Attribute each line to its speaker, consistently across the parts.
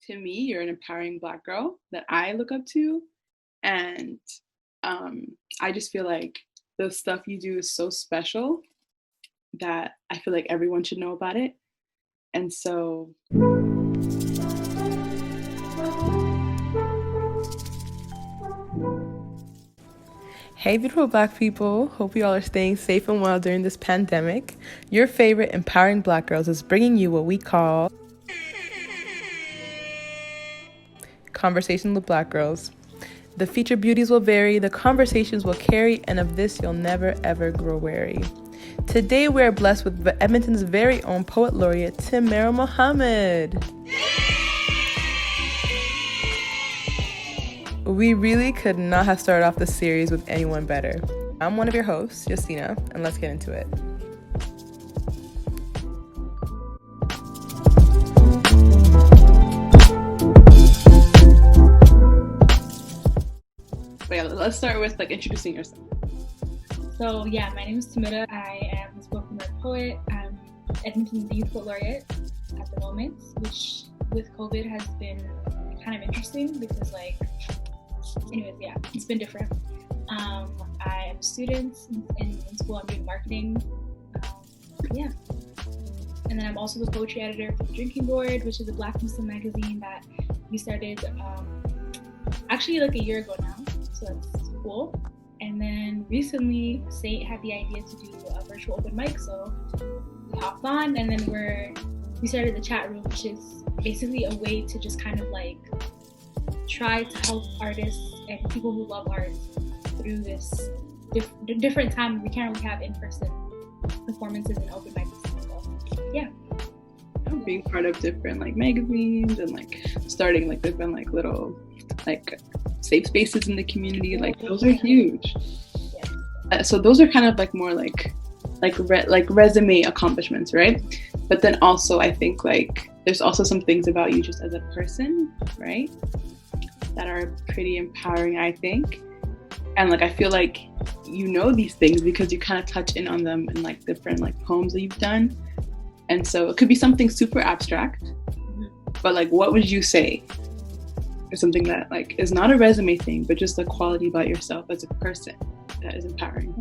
Speaker 1: to me, you're an empowering Black girl that I look up to. And I just feel like the stuff you do is so special that I feel like everyone should know about it. And so,
Speaker 2: hey, beautiful Black people. Hope you all are staying safe and well during this pandemic. Your favorite empowering Black girls is bringing you what we call Conversation with Black Girls. The featured beauties will vary, the conversations will carry, and of this you'll never ever grow weary. Today we are blessed with Edmonton's very own poet laureate, Timiro Mohamed. We really could not have started off the series with anyone better. I'm one of your hosts, Justina, and let's get into it.
Speaker 1: but yeah, let's start with like introducing yourself.
Speaker 3: So yeah, my name is Timiro. I am a spoken word poet. I'm Edmonton's Youth Poet Laureate at the moment, which with COVID has been kind of interesting because anyways, yeah, it's been different. I am a student in school. I'm doing marketing. Yeah. And then I'm also the poetry editor for the Drinking Board, which is a Black Muslim magazine that we started actually like a year ago now. So that's cool. And then recently, Saint had the idea to do a virtual open mic, so we hopped on, and then we started the chat room, which is basically a way to just kind of like try to help artists and people who love art through this different time. We can't really have in-person performances and open mics. So yeah.
Speaker 1: Being part of different like magazines and like starting like different like little like safe spaces in the community, like those are huge. So those are kind of like more like resume accomplishments, right? But then also I think like there's also some things about you just as a person, right, that are pretty empowering, I think. And like I feel like you know these things because you kind of touch in on them in like different like poems that you've done. And so it could be something super abstract, but like what would you say is something that like is not a resume thing, but just a quality about yourself as a person that is empowering?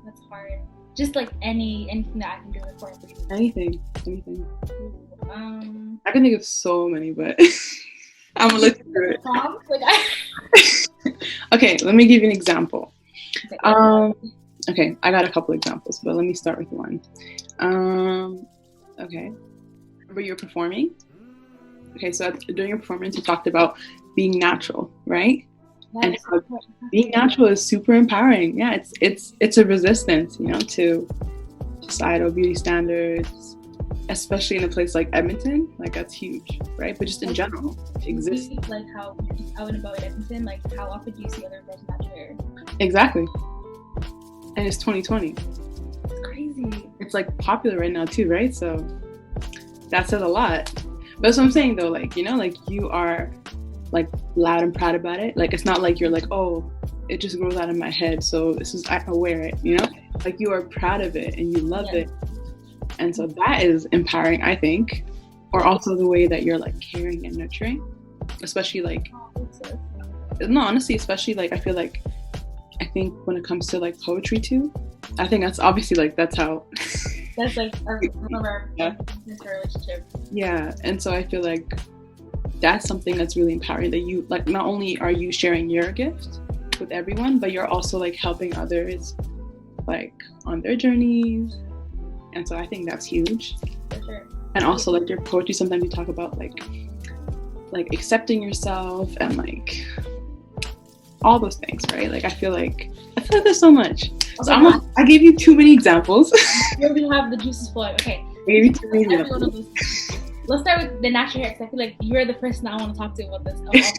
Speaker 3: That's hard. Just like anything that I can do for it.
Speaker 1: Anything. I can think of so many, but I'm gonna look through it. Okay, let me give you an example. Okay, I got a couple examples, but let me start with one. Okay, remember you were performing? Okay, so during your performance, you talked about being natural, right? And being natural is super empowering. Yeah, it's a resistance, you know, to societal beauty standards, especially in a place like Edmonton. Like that's huge, right? But just in general, to exist.
Speaker 3: Like how out and about in Edmonton, like how often do you see other girls natural hair?
Speaker 1: Exactly. And it's 2020.
Speaker 3: It's crazy.
Speaker 1: It's like popular right now too, right? So that says a lot. But that's what I'm saying though, like, you know, like you are like loud and proud about it. Like it's not like you're like, oh, it just grows out of my head, so I can wear it, you know? Like you are proud of it and you love it. And so that is empowering, I think. Or also the way that you're like caring and nurturing. Especially like no, honestly, especially like I think when it comes to like poetry too, I think that's obviously like that's how
Speaker 3: that's like our relationship.
Speaker 1: Yeah, and so I feel like that's something that's really empowering, that you like not only are you sharing your gift with everyone, but you're also like helping others like on their journeys. And so I think that's huge.
Speaker 3: For sure.
Speaker 1: And also like your poetry, sometimes you talk about like accepting yourself and like all those things, right? Like I feel like there's so much. So I gave you too many examples.
Speaker 3: You already have the juices flowing. Okay.
Speaker 1: I gave you too many examples.
Speaker 3: Let's start with the natural hair because I feel like you're the person I want to talk to about this.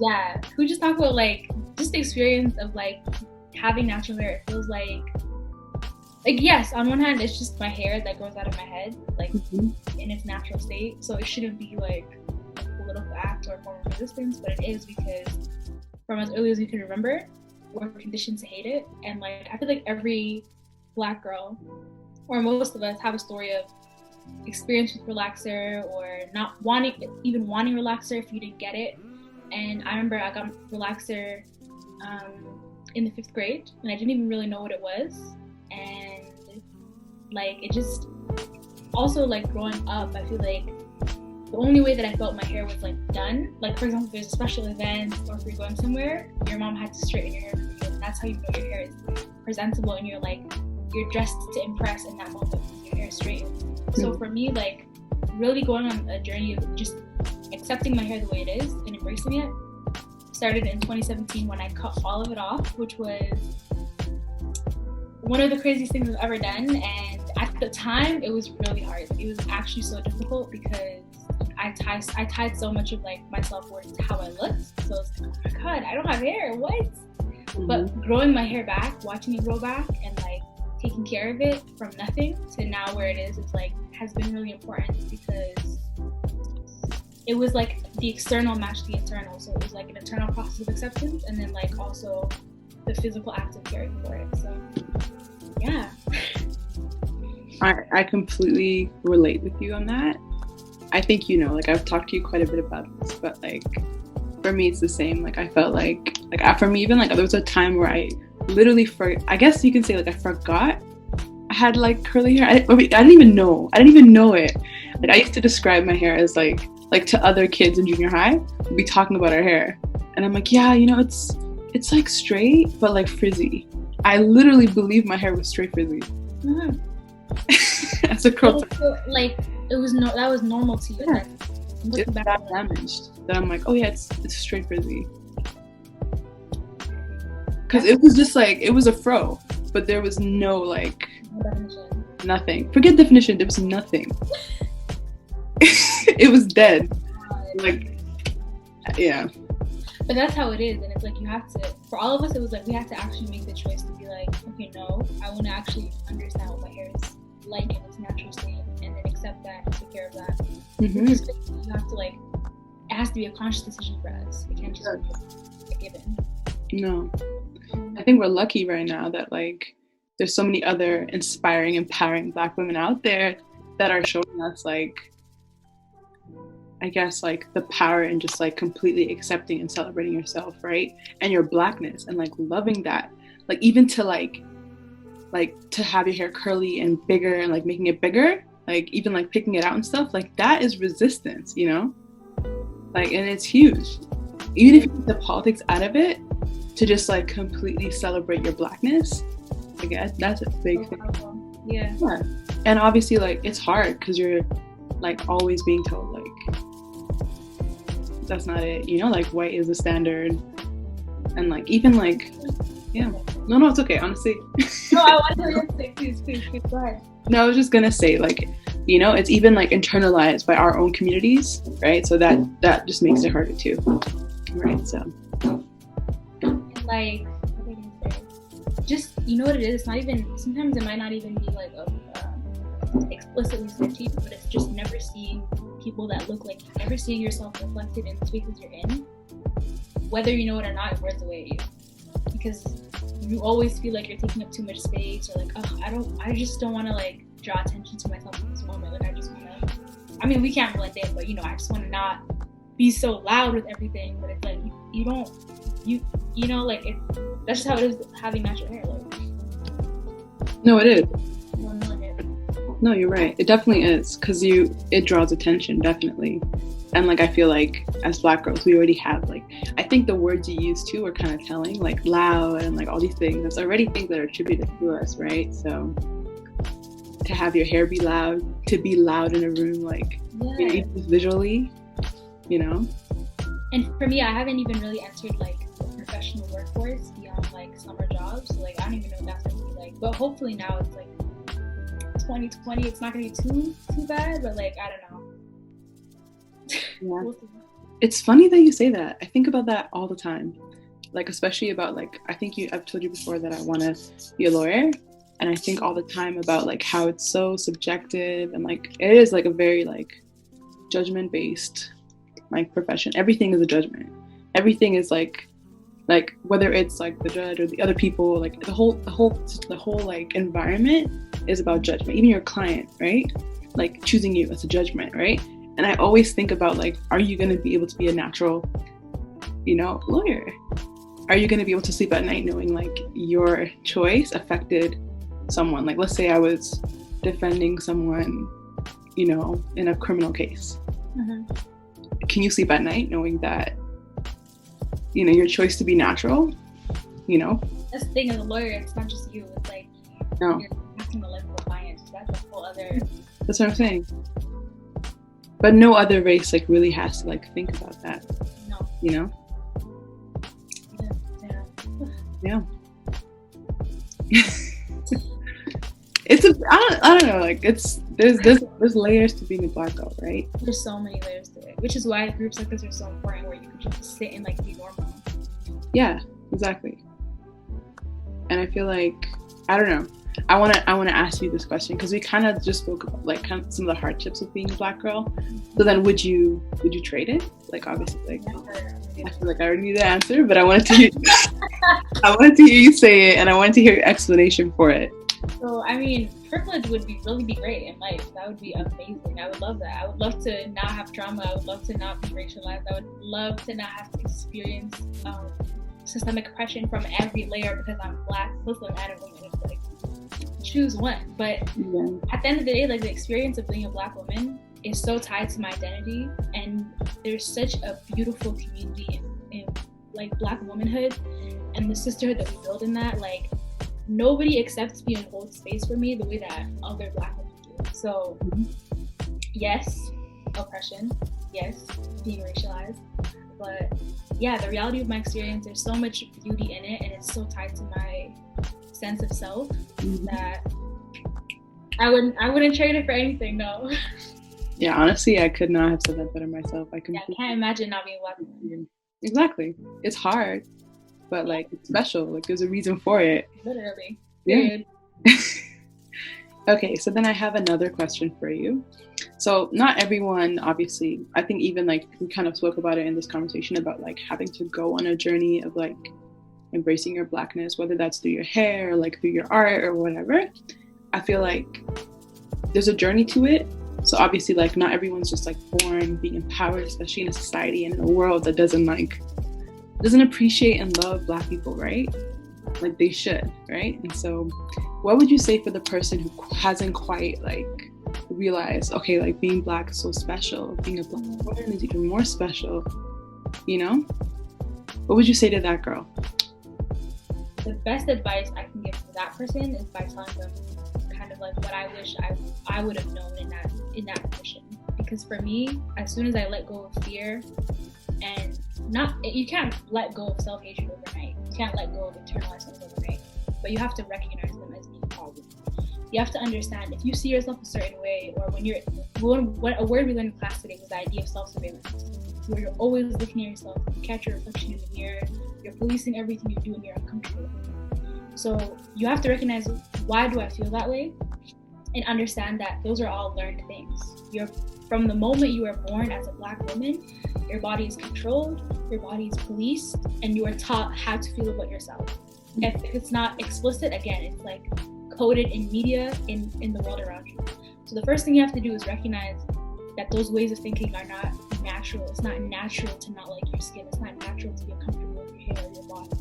Speaker 3: Yeah. Can we just talk about like just the experience of like having natural hair? It feels like yes, on one hand it's just my hair that grows out of my head, like in its natural state. So it shouldn't be like a political act or a form of resistance, but it is because from as early as we can remember, we're conditioned to hate it. And like I feel like every Black girl or most of us have a story of experience with relaxer or not wanting relaxer if you didn't get it. And I remember I got relaxer in the 5th grade, and I didn't even really know what it was. And like it just also like growing up, I feel like the only way that I felt my hair was like done, like for example, if there's a special event or if you're going somewhere, your mom had to straighten your hair for you, and that's how you know your hair is presentable and you're dressed to impress in that moment when your hair is straightened. So for me, like really going on a journey of just accepting my hair the way it is and embracing it started in 2017 when I cut all of it off, which was one of the craziest things I've ever done. And at the time, it was really hard. It was actually so difficult because I tied so much of like my self-worth to how I looked. So it's like, oh my God, I don't have hair, what? Mm-hmm. But growing my hair back, watching it grow back and like taking care of it from nothing to now where it is, it's like has been really important because it was like the external matched the internal. So it was like an internal process of acceptance and then like also the physical act of caring for it. So yeah.
Speaker 1: I completely relate with you on that. I think, like I've talked to you quite a bit about this, but like for me it's the same. Like I felt like for me even like there was a time where I literally I guess you can say like I forgot I had like curly hair. I didn't even know it. Like I used to describe my hair as like to other kids in junior high, we'd be talking about our hair and I'm like, yeah, it's like straight but like frizzy. I literally believe my hair was straight frizzy. Mm-hmm. As a girl,
Speaker 3: like that was normal to you.
Speaker 1: Yeah. It's that damaged that I'm like, oh yeah, it's straight frizzy. Because it was just like it was a fro, but there was no like nothing. Forget definition. There was nothing. It was dead. Like yeah.
Speaker 3: But that's how it is, and it's like you have to. For all of us, it was like we had to actually make the choice to be like, okay, no, I want to actually understand what my hair is like in its natural state, and then accept that and take care of that. Mm-hmm. Just you have to like, it has to be a conscious decision for us. It can't just be a given.
Speaker 1: No, I think we're lucky right now that like there's so many other inspiring, empowering Black women out there that are showing us like, I guess like the power in just like completely accepting and celebrating yourself, right? And your Blackness and like loving that, like even to like to have your hair curly and bigger and like making it bigger, like even like picking it out and stuff, like that is resistance, like, and it's huge. Even if you take the politics out of it, to just like completely celebrate your Blackness, like that's a big thing.
Speaker 3: Yeah.
Speaker 1: And obviously like it's hard because you're like always being told like that's not it, like white is the standard, and like even like yeah, no it's okay, honestly.
Speaker 3: No, I want to hear you say, please go ahead.
Speaker 1: No, I was just gonna say like it's even like internalized by our own communities, right? So that just makes it harder too, right? So
Speaker 3: and like what am I gonna say? Just what it is, it's not even, sometimes it might not even be like explicitly said to you, but it's just never seeing people that look like you, never seeing yourself reflected in the spaces you're in, whether you know it or not, it wears away at you because you always feel like you're taking up too much space, or like, oh, I just don't want to like draw attention to myself in this moment. Like I just want to, I mean, we can't blend in, but I just want to not be so loud with everything. But it's like you don't, like that's just how it is having natural hair. Like
Speaker 1: no, it is. No, you're right. It definitely is, because it draws attention, definitely. And like I feel like as Black girls, we already have like, I think the words you use too are kind of telling, like loud and like all these things. That's already things that are attributed to us, right? So to have your hair be loud, to be loud in a room, like visually,
Speaker 3: And for me, I haven't even really entered like the professional workforce beyond like summer jobs. So like I don't even know what that's gonna be like. But hopefully now it's like 2020, it's not gonna be too bad, but like I don't know.
Speaker 1: Yeah. It's funny that you say that. I think about that all the time, like especially about like I've told you before that I want to be a lawyer, and I think all the time about like how it's so subjective and like it is like a very like judgment based like profession. Everything is a judgment. Everything is like whether it's like the judge or the other people, like the whole like environment is about judgment. Even your client, right? Like choosing you as a judgment, right? And I always think about like, are you going to be able to be a natural, lawyer? Are you going to be able to sleep at night knowing like your choice affected someone? Like, let's say I was defending someone, in a criminal case.
Speaker 3: Mm-hmm.
Speaker 1: Can you sleep at night knowing that, your choice to be natural,
Speaker 3: That's the thing as a lawyer, it's not just you. It's like you're acting the life of a client. So that's a whole other.
Speaker 1: That's what I'm saying. But no other race like really has to like think about that.
Speaker 3: No.
Speaker 1: Yeah. I don't know, like there's layers to being a Black girl, right?
Speaker 3: There's so many layers to it, which is why groups like this are so important, where you can just sit and like be normal.
Speaker 1: Yeah, exactly. And I feel like, I don't know, I want to ask you this question because we kind of just spoke about like kind of some of the hardships of being a Black girl. So then would you trade it? Like obviously, like I feel like I already knew the answer, but I wanted to hear you say it, and I wanted to hear your explanation for it.
Speaker 3: So I mean, privilege would really be great in life. That would be amazing. I would love that. I would love to not have trauma. I would love to not be racialized. I would love to not have to experience systemic oppression from every layer because I'm Black, Muslim, and a woman. It's like, choose one. But at the end of the day, like the experience of being a Black woman is so tied to my identity, and there's such a beautiful community in like Black womanhood and the sisterhood that we build in that. Like nobody accepts me and holds space for me the way that other Black women do. So yes, oppression, yes, being racialized, but yeah, the reality of my experience, there's so much beauty in it, and it's so tied to my sense of self that I wouldn't trade it for anything, no.
Speaker 1: Yeah, honestly, I could not have said that better myself. I can't
Speaker 3: imagine not being Black.
Speaker 1: Exactly. It's hard, but like it's special. Like there's a reason for it.
Speaker 3: Literally.
Speaker 1: Yeah. Okay, so then I have another question for you. So not everyone, obviously, I think even like we kind of spoke about it in this conversation about like having to go on a journey of like embracing your Blackness, whether that's through your hair or like through your art or whatever. I feel like there's a journey to it. So obviously like not everyone's just like born being empowered, especially in a society and in a world that doesn't appreciate and love Black people, right? Like they should, right? And so what would you say for the person who hasn't quite like realized, okay, like being Black is so special, being a Black woman is even more special, What would you say to that girl?
Speaker 3: The best advice I can give to that person is by telling them kind of like what I wish I would have known in that position. Because for me, as soon as I let go of fear, and you can't let go of self-hatred overnight. You can't let go of internalized things overnight. But you have to recognize them as being problems. You have to understand if you see yourself a certain way, or what a word we learned in class today was the idea of self-surveillance, where you're always looking at yourself, you catch your reflection in the mirror, you're policing everything you do, and you're uncomfortable. So you have to recognize, why do I feel that way? And understand that those are all learned things. From the moment you are born as a Black woman, your body is controlled, your body is policed, and you are taught how to feel about yourself. If it's not explicit, again, it's like coded in media in the world around you. So the first thing you have to do is recognize that those ways of thinking are not natural. It's not natural to not like your skin. It's not natural to be uncomfortable with your hair or your body.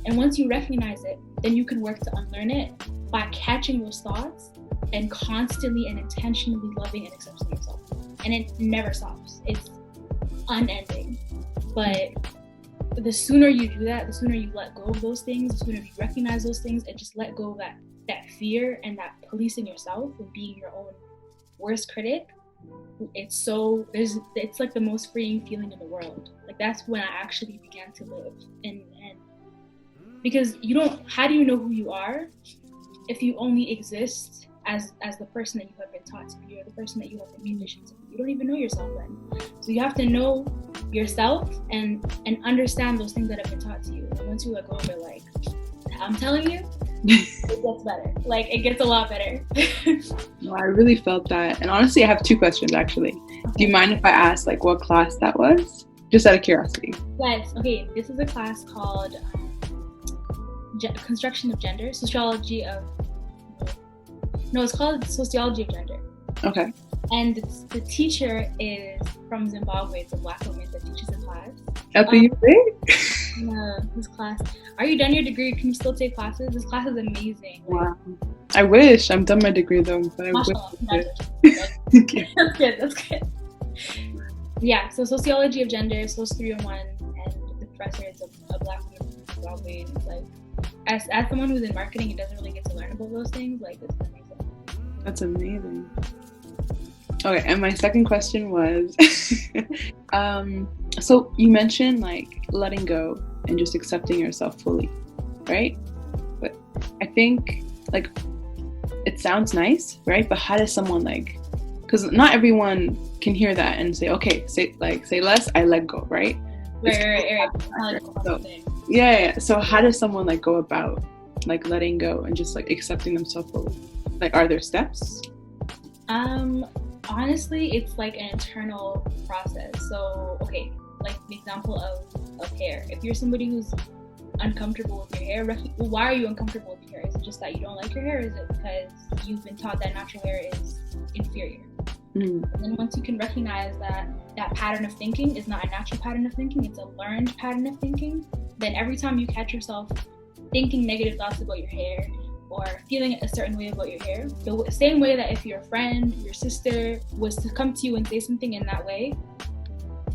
Speaker 3: And once you recognize it, then you can work to unlearn it by catching those thoughts and constantly and intentionally loving and accepting yourself. And it never stops. It's unending. But the sooner you do that, the sooner you let go of those things, the sooner you recognize those things and just let go of that fear and that policing yourself and being your own worst critic, it's like the most freeing feeling in the world. Like that's when I actually began to live. And because how do you know who you are if you only exist as the person that you have been taught to be, or the person that you have been conditioned to be? You don't even know yourself then. So you have to know yourself and understand those things that have been taught to you. And once you let go of it, like, I'm telling you, it gets better. Like, it gets a lot better.
Speaker 1: No, I really felt that. And honestly, I have two questions, actually. Okay. Do you mind if I ask, like, what class that was? Just out of curiosity.
Speaker 3: Yes. Okay. This is a class called Construction of Gender, Sociology of No, it's called Sociology of Gender.
Speaker 1: Okay.
Speaker 3: And the teacher is from Zimbabwe. It's a Black woman that teaches the class.
Speaker 1: At the UA?
Speaker 3: No, this class. Are you done your degree? Can you still take classes? This class is amazing.
Speaker 1: Wow. I wish. I'm done my degree though. But I wish.
Speaker 3: Okay. That's good. Yeah, so Sociology of Gender, Soc 301, and the professor is a Black woman from Zimbabwe. And it's like, as someone who's in marketing and doesn't really get to learn about those things, like, it's amazing.
Speaker 1: That's amazing. Okay, and my second question was, so you mentioned like letting go and just accepting yourself fully, right? But I think like it sounds nice, right? But how does someone like, because not everyone can hear that and say, okay, say less, I let go, right?
Speaker 3: Right.
Speaker 1: So, yeah. So how does someone like go about like letting go and just like accepting themselves fully? Like, are there steps?
Speaker 3: Honestly, it's like an internal process. So, okay, like an example of hair. If you're somebody who's uncomfortable with your hair, why are you uncomfortable with your hair? Is it just that you don't like your hair? Is it because you've been taught that natural hair is inferior? And then once you can recognize that pattern of thinking is not a natural pattern of thinking, it's a learned pattern of thinking, then every time you catch yourself thinking negative thoughts about your hair or feeling a certain way about your hair, the same way that if your friend, your sister was to come to you and say something in that way,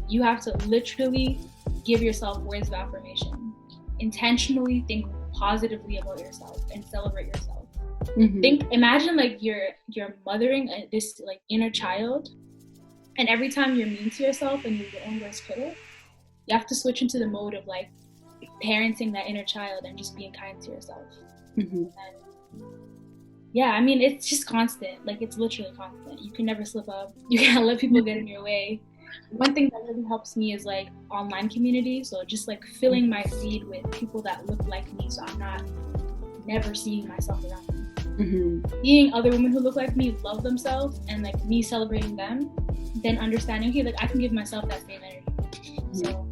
Speaker 3: you have to literally give yourself words of affirmation. Intentionally think positively about yourself and celebrate yourself. Imagine like you're mothering this like inner child, and every time you're mean to yourself and you're your own worst critic, you have to switch into the mode of like parenting that inner child and just being kind to yourself. And yeah, I mean, it's just constant. Like, it's literally constant. You can never slip up. You can't let people get in your way. One thing that really helps me is like online community. So just like filling my feed with people that look like me, so I'm not never seeing myself around them. Seeing other women who look like me love themselves and like me celebrating them, then understanding, okay, like I can give myself that same energy. So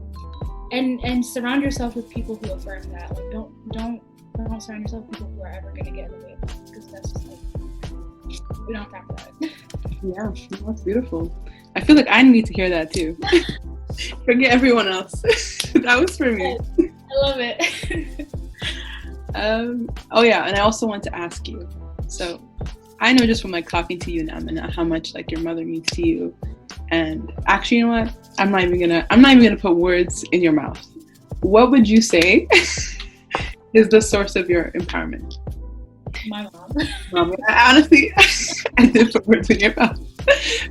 Speaker 3: and surround yourself with people who affirm that. Like don't surround yourself with people who are ever gonna get in the way of that, because that's just like, we don't have time for that.
Speaker 1: Yeah, that's beautiful. I feel like I need to hear that too. Forget everyone else. That was for me.
Speaker 3: I love it.
Speaker 1: Oh yeah, and I also want to ask you. So I know just from like talking to you now, Amina, how much like your mother means to you. And actually, you know what? I'm not even gonna put words in your mouth. What would you say is the source of your empowerment?
Speaker 3: My mom.
Speaker 1: Mom, honestly, I did put words in your mouth,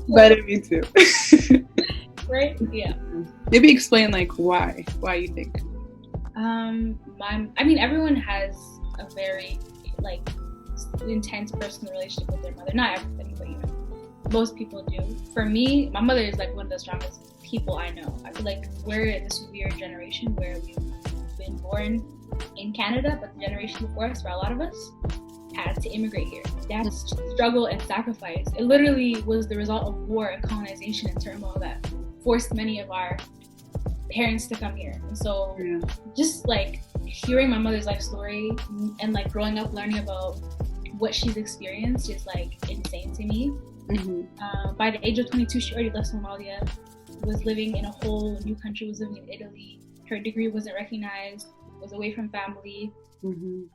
Speaker 1: but I mean too.
Speaker 3: Right? Yeah.
Speaker 1: Maybe explain like why you think.
Speaker 3: I mean, everyone has a very like intense personal relationship with their mother. Not everybody, but you know, most people do. For me, my mother is like one of the strongest people I know. I feel like we're in this weird generation where we've been born in Canada, but the generation before us, for a lot of us, had to immigrate here. That's struggle and sacrifice. It literally was the result of war and colonization and turmoil that forced many of our parents to come here. And so just like hearing my mother's life story and like growing up learning about what she's experienced is like insane to me. By the age of 22, she already left Somalia, was living in a whole new country, was living in Italy. Her degree wasn't recognized, was away from family,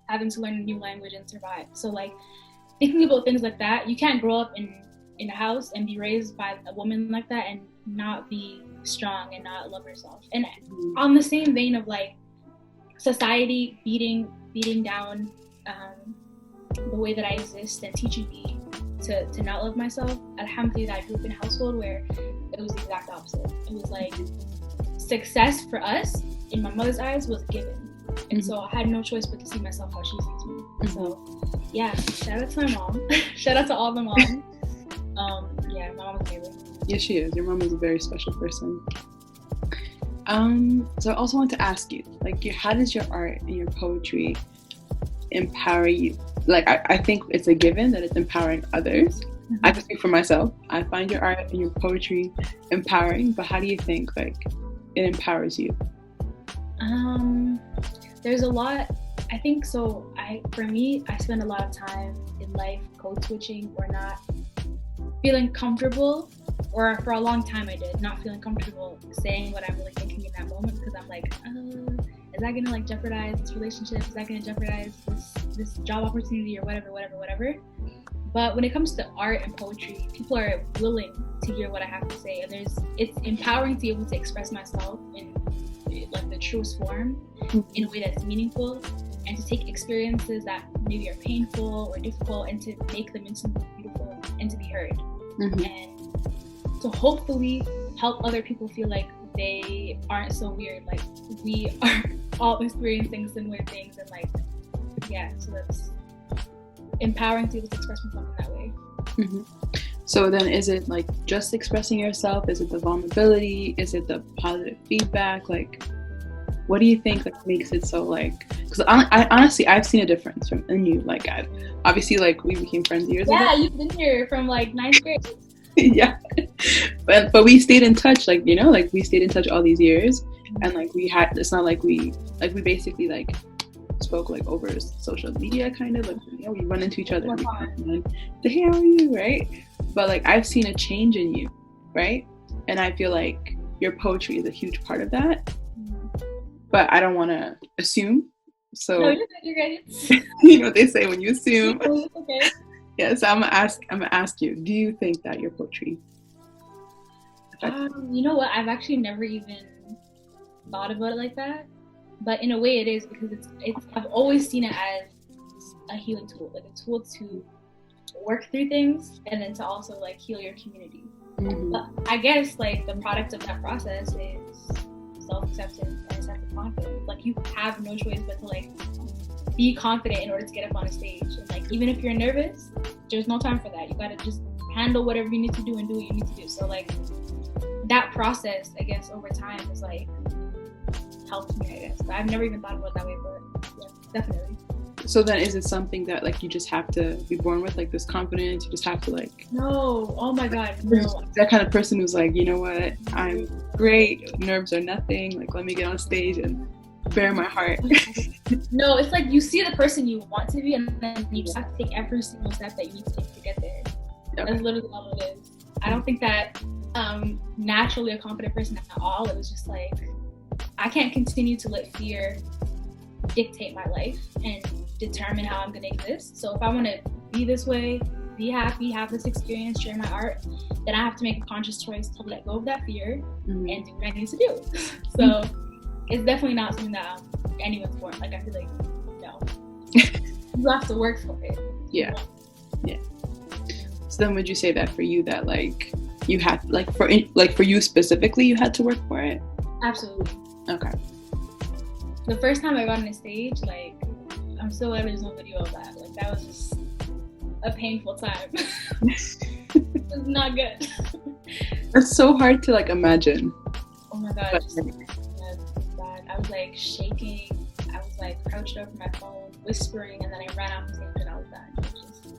Speaker 3: having to learn a new language and survive. So like thinking about things like that, you can't grow up in a house and be raised by a woman like that and not be strong and not love yourself. And on the same vein of like society beating down the way that I exist and teaching me to not love myself, alhamdulillah, I grew up in a household where it was the exact opposite. It was like success for us in my mother's eyes was a given. And so I had no choice but to see myself how she sees me. So yeah, shout out to my mom. Shout out to all the moms. Yeah, my mom is amazing.
Speaker 1: Yes, she is. Your mom is a very special person. So I also want to ask you, like, how does your art and your poetry empower you? Like, I think it's a given that it's empowering others. I can speak for myself. I find your art and your poetry empowering, but how do you think, like, it empowers you?
Speaker 3: There's a lot I think so. For me, I spend a lot of time in life code switching or not feeling comfortable, or for a long time I did not feeling comfortable saying what I'm really thinking in that moment, because I'm like, is that gonna like jeopardize this relationship? Is that gonna jeopardize this job opportunity or whatever? But when it comes to art and poetry, people are willing to hear what I have to say, and it's empowering to be able to express myself in like the truest form, in a way that's meaningful, and to take experiences that maybe are painful or difficult and to make them into something beautiful and to be heard. Mm-hmm. And to hopefully help other people feel like they aren't so weird, like we are all experiencing similar things, and like, yeah, so that's empowering to be able to express myself in that way.
Speaker 1: Mm-hmm. So then is it like just expressing yourself? Is it the vulnerability? Is it the positive feedback? Like, what do you think like makes it so like, because I honestly, I've seen a difference in you. Like, obviously like we became friends years ago.
Speaker 3: Yeah, you've been here from like 9th grade.
Speaker 1: Yeah. But we stayed in touch, like, you know, like we stayed in touch all these years. And like it's not like we basically like spoke like over social media kind of, like, you know, we run into each other and say, hey, how are you, right? But like I've seen a change in you, right? And I feel like your poetry is a huge part of that. But I don't want to assume. So
Speaker 3: no, you're good.
Speaker 1: You know what they say when you assume.
Speaker 3: Okay.
Speaker 1: Yeah, so I'm gonna ask you, do you think that your poetry
Speaker 3: you know what, I've actually never even thought about it like that, but in a way it is, because it's I've always seen it as a healing tool, like a tool to work through things and then to also like heal your community. Mm-hmm. But I guess like the product of that process is self-acceptance and self-confidence. Like you have no choice but to like be confident in order to get up on a stage, and like even if you're nervous, there's no time for that. You gotta just handle whatever you need to do and do what you need to do. So like that process, I guess, over time is like helped me, I guess. But I've never even thought about it that way, but yeah, definitely.
Speaker 1: So then is it something that like you just have to be born with, like this confidence? You just have to like...
Speaker 3: No, oh my God, no.
Speaker 1: That kind of person who's like, you know what, I'm great, nerves are nothing, like let me get on stage and bare my heart.
Speaker 3: No, it's like you see the person you want to be, and then you just have to take every single step that you need to take to get there. Okay. That's literally all it is. I don't think that naturally a confident person at all. It was just like, I can't continue to let fear dictate my life and determine how I'm gonna exist. So if I want to be this way, be happy, have this experience, share my art, then I have to make a conscious choice to let go of that fear and do what I need to do. So it's definitely not something that anyone's born. Like I feel like, no, you have to work for it.
Speaker 1: Yeah. So then would you say that for you, that like you had for you specifically, you had to work for it?
Speaker 3: Absolutely.
Speaker 1: Okay.
Speaker 3: The first time I got on a stage, like I'm still glad there's no video of that. Like that was just a painful time. It was not good.
Speaker 1: That's so hard to like imagine.
Speaker 3: Oh my God. Bad. I was like shaking. I was like crouched over my phone, whispering, and then I ran off the stage and I was done.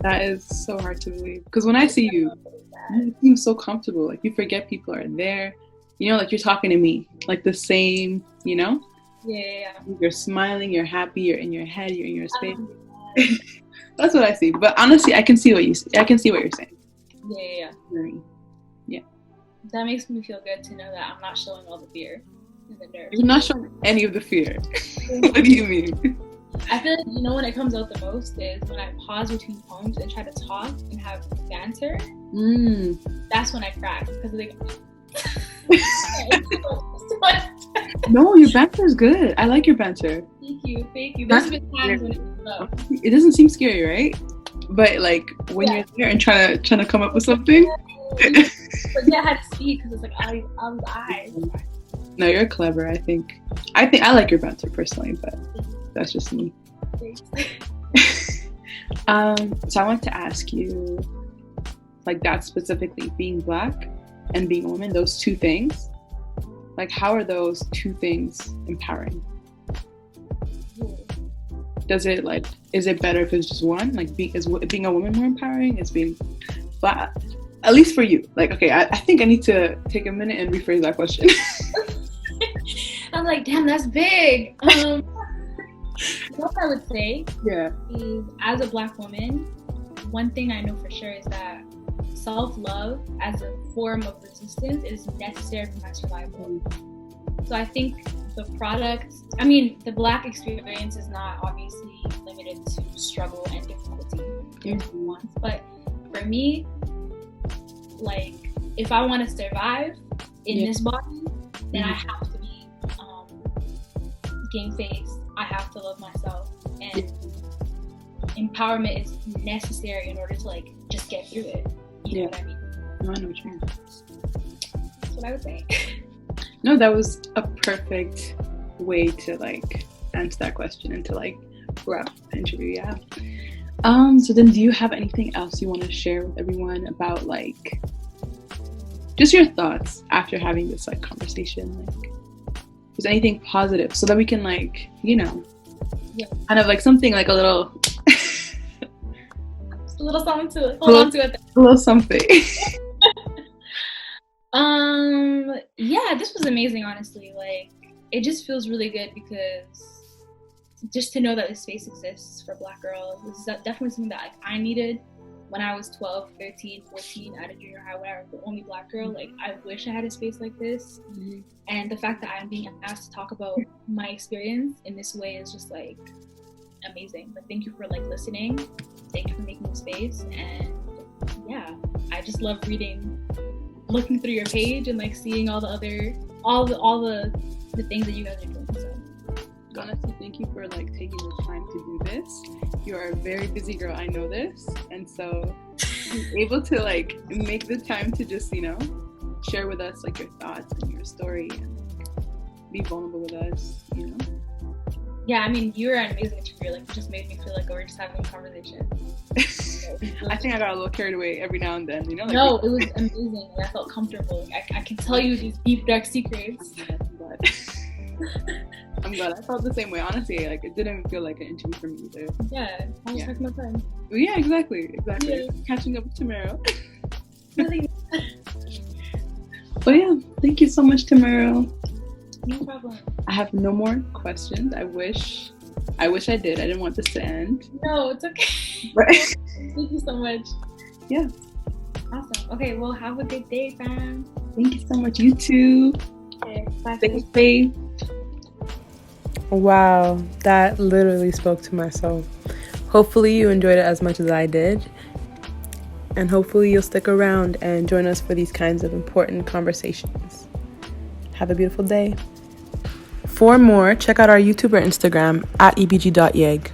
Speaker 1: That is so hard to believe. Because when I see you, you seem so comfortable. Like you forget people are there. You know, like you're talking to me, like the same, you know?
Speaker 3: Yeah.
Speaker 1: You're smiling, you're happy, you're in your head, you're in your space. That's what I see. But honestly, I can see what you're saying.
Speaker 3: Yeah.
Speaker 1: Yeah.
Speaker 3: That makes me feel good to know that I'm not showing all the fear and the nerves.
Speaker 1: You're not showing any of the fear. What do you mean?
Speaker 3: I feel like, you know, when it comes out the most is when I pause between poems and try to talk and have banter. That's when I crack, because like
Speaker 1: no, your banter is good. I like your banter.
Speaker 3: Thank you. There's been times when it's low.
Speaker 1: It doesn't seem scary, right? But like when you're there and trying to come up with something.
Speaker 3: But yeah, I had to speak because it's like I was eyes.
Speaker 1: No, you're clever. I think I like your banter personally, but that's just me. So I want to ask you, like that specifically, being Black and being a woman, those two things, like how are those two things empowering? Is it better if it's just one? Like is being a woman more empowering? Is being Black, at least for you? Like, okay, I think I need to take a minute and rephrase that question.
Speaker 3: I'm like, damn, that's big. what I would say
Speaker 1: Yeah.
Speaker 3: is, as a Black woman, one thing I know for sure is that self-love as a form of resistance is necessary for my survival. So I think the Black experience is not obviously limited to struggle and difficulty once, but for me, like, if I want to survive in this body, then I have to be game face. I have to love myself, and empowerment is necessary in order to like just get through it. You know what I mean?
Speaker 1: No, I know what you mean.
Speaker 3: That's what I would say.
Speaker 1: No, that was a perfect way to like answer that question and to like wrap the interview. Yeah. So then, do you have anything else you want to share with everyone about like just your thoughts after having this like conversation? Like, is anything positive so that we can like, you know, kind of like something like a little
Speaker 3: a little something to hold on to it.
Speaker 1: A little something.
Speaker 3: Yeah, this was amazing, honestly. Like, it just feels really good because just to know that this space exists for Black girls, this is definitely something that like I needed when I was 12, 13, 14 at a junior high, when I was the only Black girl. Like, I wish I had a space like this. And the fact that I'm being asked to talk about my experience in this way is just like amazing. But thank you for like listening. Thank you for making the space. And yeah, I just love looking through your page and like seeing all the things that you guys are doing. So
Speaker 1: honestly, thank you for like taking the time to do this. You are a very busy girl, I know this, and so being able to like make the time to just, you know, share with us like your thoughts and your story and be vulnerable with us, you know.
Speaker 3: Yeah, I mean, you were an amazing interviewer. Like, it just made me feel like we were just having a conversation.
Speaker 1: I think I got a little carried away every now and then, you know. Like,
Speaker 3: no, it was amazing. Like, I felt comfortable. Like, I can tell you these deep, dark secrets.
Speaker 1: I'm glad. I felt the same way. Honestly, like, it didn't feel like an interview for me either.
Speaker 3: Yeah, I was talking my friend.
Speaker 1: Yeah, exactly. Yeah. Catching up with Timiro. But yeah, thank you so much, Timiro.
Speaker 3: No problem.
Speaker 1: I have no more questions. I wish I did. I didn't want this to end.
Speaker 3: No, it's okay.
Speaker 1: Right.
Speaker 3: Thank you so much.
Speaker 1: Yeah.
Speaker 3: Awesome. Okay, well, have a good day, fam.
Speaker 1: Thank you so much. You too.
Speaker 3: Okay, bye.
Speaker 1: Stay safe.
Speaker 2: Wow, that literally spoke to my soul. Hopefully you enjoyed it as much as I did. And hopefully you'll stick around and join us for these kinds of important conversations. Have a beautiful day. For more, check out our YouTube or Instagram at ebg.yeg.